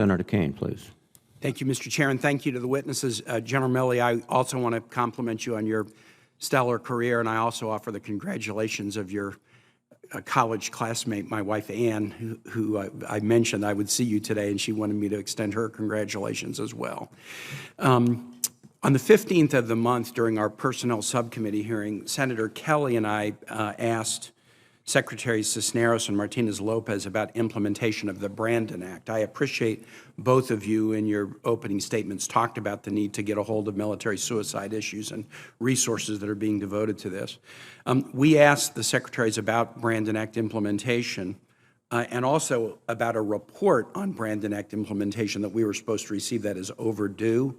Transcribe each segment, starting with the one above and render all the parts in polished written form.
Senator Kaine, please. Thank you, Mr. Chair, and thank you to the witnesses. General Milley, I also want to compliment you on your stellar career, and I also offer the congratulations of your college classmate, my wife Ann, who I mentioned I would see you today, and she wanted me to extend her congratulations as well. On the 15th of the month, during our Personnel Subcommittee hearing, Senator Kelly and I asked Secretaries Cisneros and Martinez-Lopez about implementation of the Brandon Act. I appreciate both of you in your opening statements talked about the need to get a hold of military suicide issues and resources that are being devoted to this. We asked the secretaries about Brandon Act implementation and also about a report on Brandon Act implementation that we were supposed to receive that is overdue.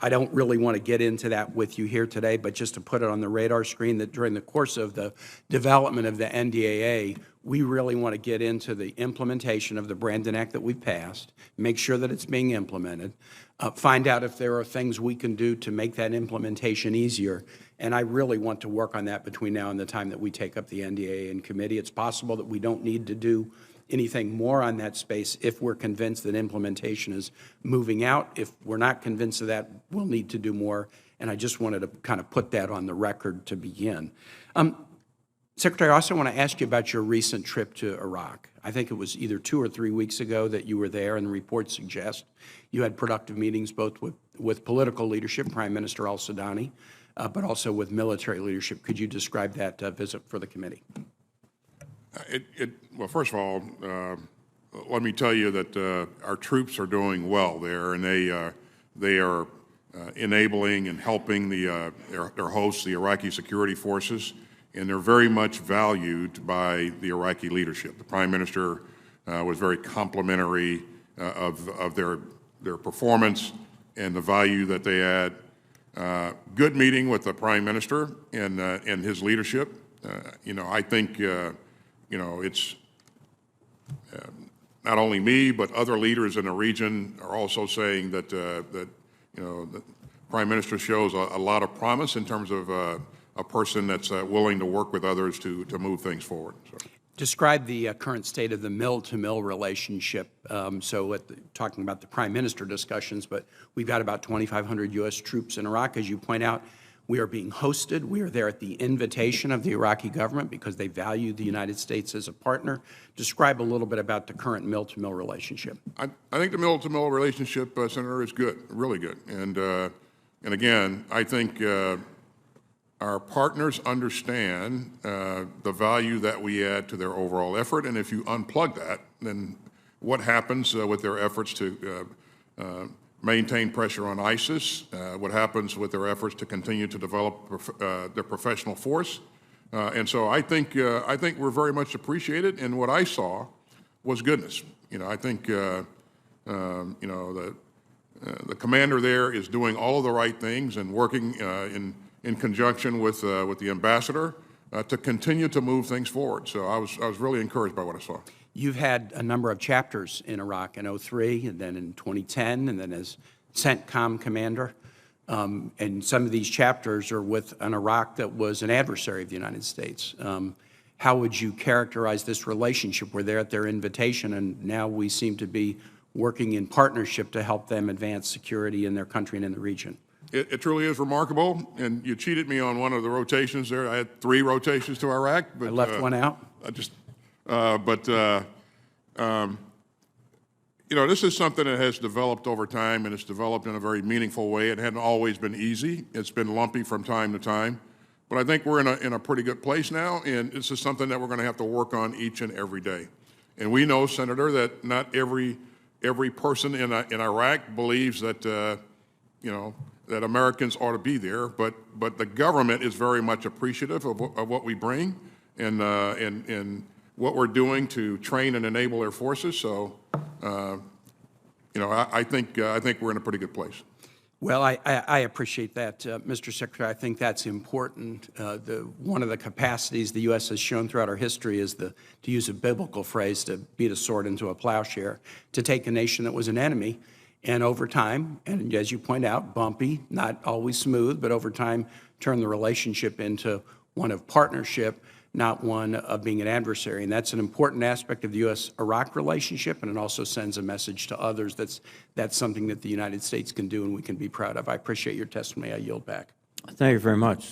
I don't really want to get into that with you here today, but just to put it on the radar screen that during the course of the development of the NDAA, we really want to get into the implementation of the Brandon Act that we passed, make sure that it's being implemented, find out if there are things we can do to make that implementation easier. And I really want to work on that between now and the time that we take up the NDAA in committee. It's possible that we don't need to do anything more on that space if we're convinced that implementation is moving out. If we're not convinced of that, we'll need to do more. And I just wanted to kind of put that on the record to begin. Secretary, I also want to ask you about your recent trip to Iraq. I think it was either 2 or 3 weeks ago that you were there, and the reports suggest you had productive meetings both with political leadership, Prime Minister al-Sudani, but also with military leadership. Could you describe that visit for the committee? Well, first of all, let me tell you that our troops are doing well there, and they are enabling and helping their hosts, the Iraqi security forces, and they're very much valued by the Iraqi leadership. The Prime Minister was very complimentary of their performance and the value that they add. Good meeting with the Prime Minister and his leadership. I think it's not only me, but other leaders in the region are also saying that the Prime Minister shows a lot of promise in terms of a person that's willing to work with others to move things forward. So. Describe the current state of the mill-to-mill relationship. Talking about the Prime Minister discussions, but we've got about 2,500 U.S. troops in Iraq, as you point out. We are being hosted. We are there at the invitation of the Iraqi government because they value the United States as a partner. Describe a little bit about the current mill-to-mill relationship. I think the mill-to-mill relationship, Senator, is good, really good. And again, I think our partners understand the value that we add to their overall effort. And if you unplug that, then what happens with their efforts to maintain pressure on ISIS, what happens with their efforts to continue to develop their professional force. And so I think we're very much appreciated, and what I saw was goodness. I think the commander there is doing all of the right things and working in conjunction with the ambassador to continue to move things forward. So I was really encouraged by what I saw. You've had a number of chapters in Iraq in 2003, and then in 2010, and then as CENTCOM commander. And some of these chapters are with an Iraq that was an adversary of the United States. How would you characterize this relationship? We're there at their invitation, and now we seem to be working in partnership to help them advance security in their country and in the region. It truly is remarkable, and you cheated me on one of the rotations there. I had 3 rotations to Iraq. But, I left one out. This is something that has developed over time, and it's developed in a very meaningful way. It hadn't always been easy. It's been lumpy from time to time. But I think we're in a pretty good place now, and this is something that we're going to have to work on each and every day. And we know, Senator, that not every person in Iraq believes that, that Americans ought to be there, but the government is very much appreciative of what we bring and what we're doing to train and enable their forces. So, I think we're in a pretty good place. Well, I appreciate that, Mr. Secretary. I think that's important. One of the capacities the U.S. has shown throughout our history is to use a biblical phrase, to beat a sword into a plowshare, to take a nation that was an enemy, and over time, and as you point out, bumpy, not always smooth, but over time, turn the relationship into one of partnership, not one of being an adversary. And that's an important aspect of the U.S.-Iraq relationship, and it also sends a message to others that's something that the United States can do and we can be proud of. I appreciate your testimony. I yield back. Thank you very much.